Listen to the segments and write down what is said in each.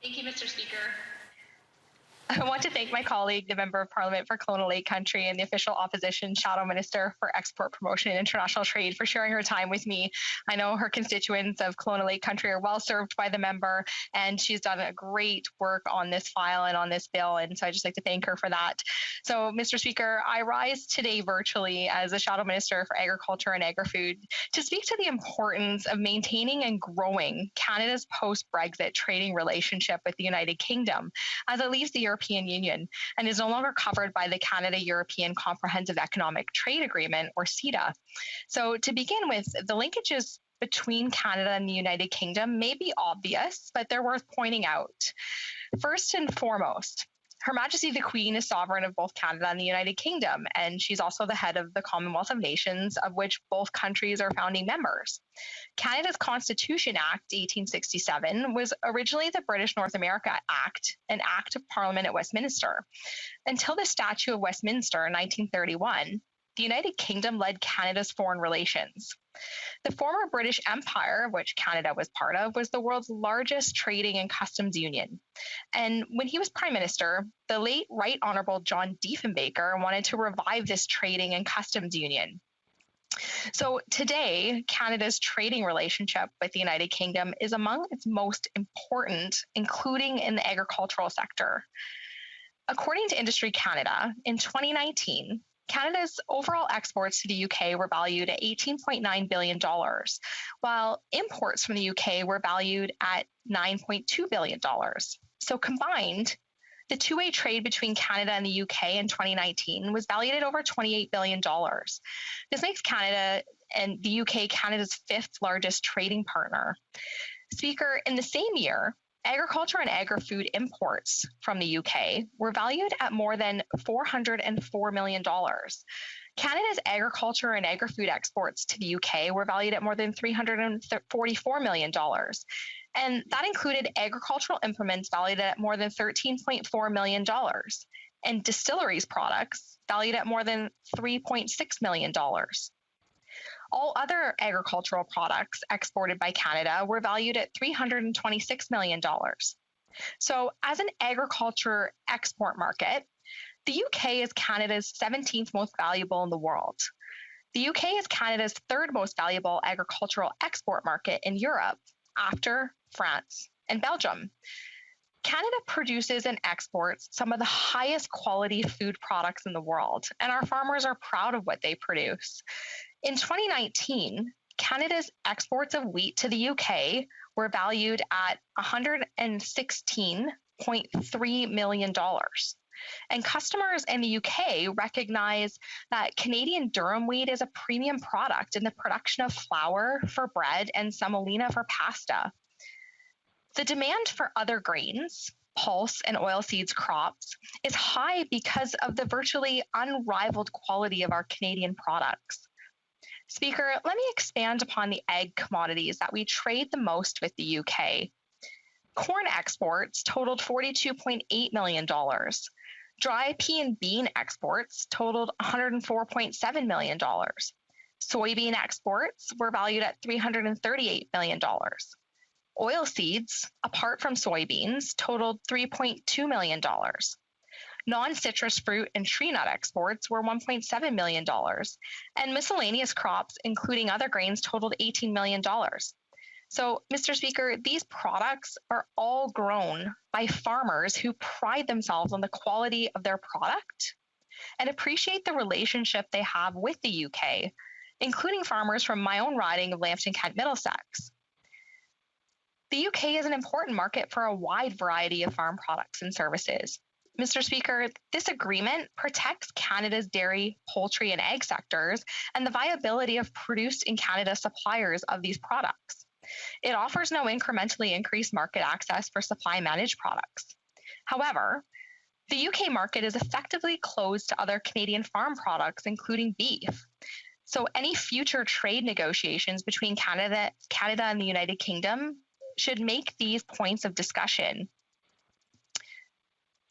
Thank you, Mr. Speaker. I want to thank my colleague, the Member of Parliament for Kelowna Lake Country, and the official opposition Shadow Minister for Export Promotion and International Trade for sharing her time with me. I know her constituents of Kelowna Lake Country are well served by the member, and she's done a great work on this file and on this bill, and so I'd just like to thank her for that. So, Mr. Speaker, I rise today virtually as the Shadow Minister for Agriculture and Agri-Food to speak to the importance of maintaining and growing Canada's post-Brexit trading relationship with the United Kingdom as it leaves the European Union and is no longer covered by the Canada-European Comprehensive Economic Trade Agreement, or CETA. So to begin with, the linkages between Canada and the United Kingdom may be obvious, but they're worth pointing out. First and foremost, Her Majesty the Queen is sovereign of both Canada and the United Kingdom, and she's also the head of the Commonwealth of Nations, of which both countries are founding members. Canada's Constitution Act 1867 was originally the British North America Act, an act of Parliament at Westminster. Until the Statute of Westminster in 1931, the United Kingdom led Canada's foreign relations. The former British Empire, of which Canada was part of, was the world's largest trading and customs union. And when he was Prime Minister, the late Right Honourable John Diefenbaker wanted to revive this trading and customs union. So today, Canada's trading relationship with the United Kingdom is among its most important, including in the agricultural sector. According to Industry Canada, in 2019, Canada's overall exports to the UK were valued at $18.9 billion, while imports from the UK were valued at $9.2 billion. So combined, the two-way trade between Canada and the UK in 2019 was valued at over $28 billion. This makes Canada and the UK Canada's fifth largest trading partner. Speaker, in the same year, agriculture and agri-food imports from the UK were valued at more than $404 million. Canada's agriculture and agri-food exports to the UK were valued at more than $344 million. And that included agricultural implements valued at more than $13.4 million and distilleries products valued at more than $3.6 million. All other agricultural products exported by Canada were valued at $326 million. So as an agriculture export market, the UK is Canada's 17th most valuable in the world. The UK is Canada's third most valuable agricultural export market in Europe after France and Belgium. Canada produces and exports some of the highest quality food products in the world, and our farmers are proud of what they produce. In 2019, Canada's exports of wheat to the UK were valued at $116.3 million. And customers in the UK recognize that Canadian durum wheat is a premium product in the production of flour for bread and semolina for pasta. The demand for other grains, pulse and oilseeds crops, is high because of the virtually unrivaled quality of our Canadian products. Speaker, let me expand upon the ag commodities that we trade the most with the UK. Corn exports totaled $42.8 million. Dry pea and bean exports totaled $104.7 million. Soybean exports were valued at $338 million. Oilseeds, apart from soybeans, totaled $3.2 million. Non-citrus fruit and tree nut exports were $1.7 million, and miscellaneous crops, including other grains, totaled $18 million. So, Mr. Speaker, these products are all grown by farmers who pride themselves on the quality of their product and appreciate the relationship they have with the UK, including farmers from my own riding of Lambton-Kent Middlesex. The UK is an important market for a wide variety of farm products and services. Mr. Speaker, this agreement protects Canada's dairy, poultry, and egg sectors and the viability of produced in Canada suppliers of these products. It offers no incrementally increased market access for supply managed products. However, the UK market is effectively closed to other Canadian farm products, including beef. So any future trade negotiations between Canada and the United Kingdom should make these points of discussion.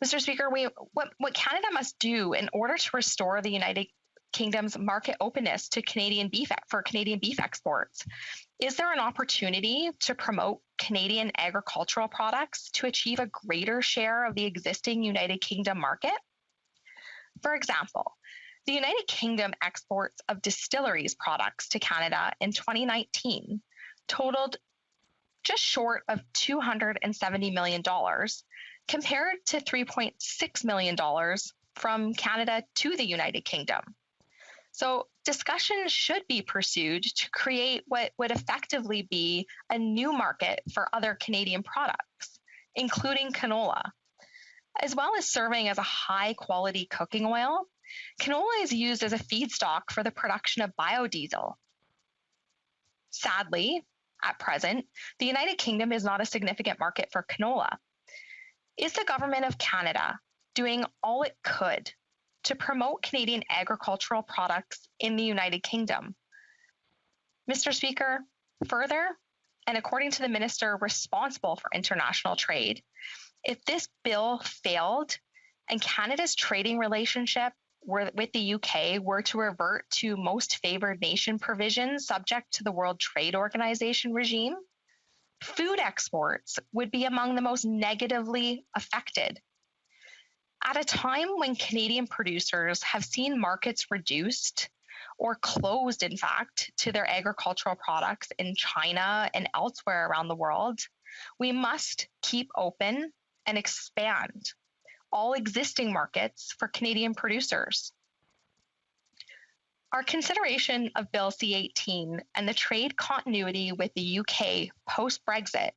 Mr. Speaker, what Canada must do in order to restore the United Kingdom's market openness to Canadian beef exports? Is there an opportunity to promote Canadian agricultural products to achieve a greater share of the existing United Kingdom market? For example, the United Kingdom exports of distilleries products to Canada in 2019 totaled just short of $270 million, compared to $3.6 million from Canada to the United Kingdom. So discussions should be pursued to create what would effectively be a new market for other Canadian products, including canola. As well as serving as a high-quality cooking oil, canola is used as a feedstock for the production of biodiesel. Sadly, at present, the United Kingdom is not a significant market for canola. Is the Government of Canada doing all it could to promote Canadian agricultural products in the United Kingdom? Mr. Speaker, further, and according to the Minister responsible for international trade, if this bill failed and Canada's trading relationship with the UK were to revert to most favored nation provisions subject to the World Trade Organization regime, food exports would be among the most negatively affected. At a time when Canadian producers have seen markets reduced or closed, in fact, to their agricultural products in China and elsewhere around the world, we must keep open and expand all existing markets for Canadian producers. Our consideration of Bill C-18 and the trade continuity with the UK post-Brexit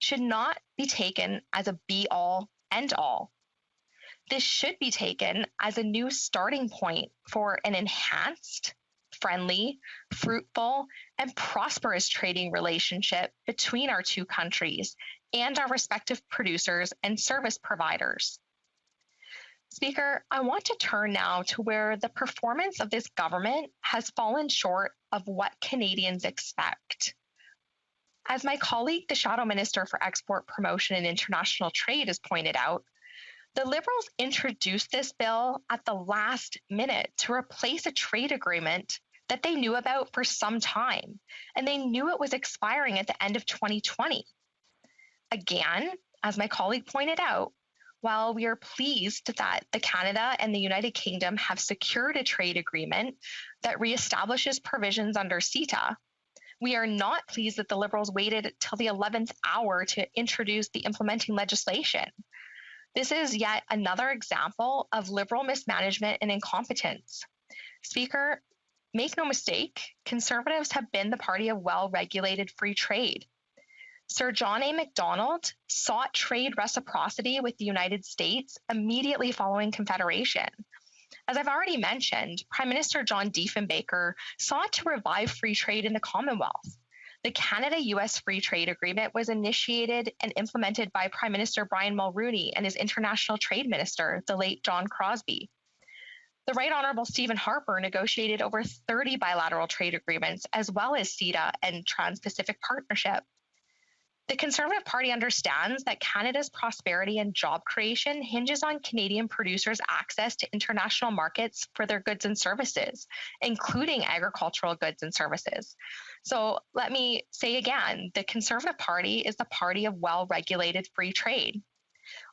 should not be taken as a be-all, end-all. This should be taken as a new starting point for an enhanced, friendly, fruitful, and prosperous trading relationship between our two countries and our respective producers and service providers. Speaker, I want to turn now to where the performance of this government has fallen short of what Canadians expect. As my colleague, the Shadow Minister for Export Promotion and International Trade, has pointed out, the Liberals introduced this bill at the last minute to replace a trade agreement that they knew about for some time, and they knew it was expiring at the end of 2020. Again, as my colleague pointed out, while we are pleased that the Canada and the United Kingdom have secured a trade agreement that reestablishes provisions under CETA, we are not pleased that the Liberals waited till the 11th hour to introduce the implementing legislation. This is yet another example of Liberal mismanagement and incompetence. Speaker, make no mistake, Conservatives have been the party of well-regulated free trade. Sir John A. Macdonald sought trade reciprocity with the United States immediately following Confederation. As I've already mentioned, Prime Minister John Diefenbaker sought to revive free trade in the Commonwealth. The Canada-US Free Trade Agreement was initiated and implemented by Prime Minister Brian Mulroney and his International Trade Minister, the late John Crosbie. The Right Honourable Stephen Harper negotiated over 30 bilateral trade agreements, as well as CETA and Trans-Pacific Partnership. The Conservative Party understands that Canada's prosperity and job creation hinges on Canadian producers' access to international markets for their goods and services, including agricultural goods and services. So let me say again, the Conservative Party is the party of well-regulated free trade.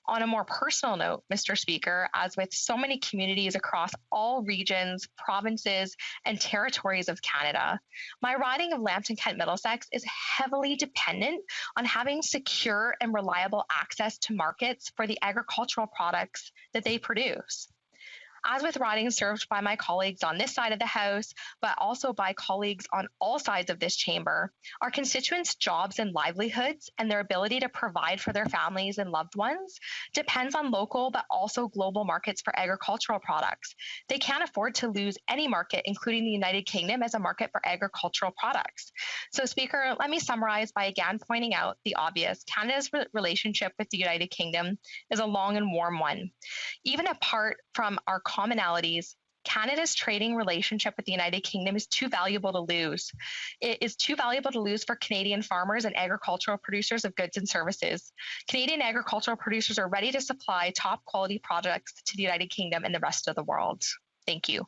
On a more personal note, Mr. Speaker, as with so many communities across all regions, provinces, and territories of Canada, my riding of Lambton-Kent Middlesex is heavily dependent on having secure and reliable access to markets for the agricultural products that they produce. As with ridings served by my colleagues on this side of the House, but also by colleagues on all sides of this chamber, our constituents' jobs and livelihoods and their ability to provide for their families and loved ones depends on local but also global markets for agricultural products. They can't afford to lose any market, including the United Kingdom, as a market for agricultural products. So, Speaker, let me summarize by again pointing out the obvious. Canada's relationship with the United Kingdom is a long and warm one. Even apart from our commonalities, Canada's trading relationship with the United Kingdom is too valuable to lose. It is too valuable to lose for Canadian farmers and agricultural producers of goods and services. Canadian agricultural producers are ready to supply top quality products to the United Kingdom and the rest of the world. Thank you.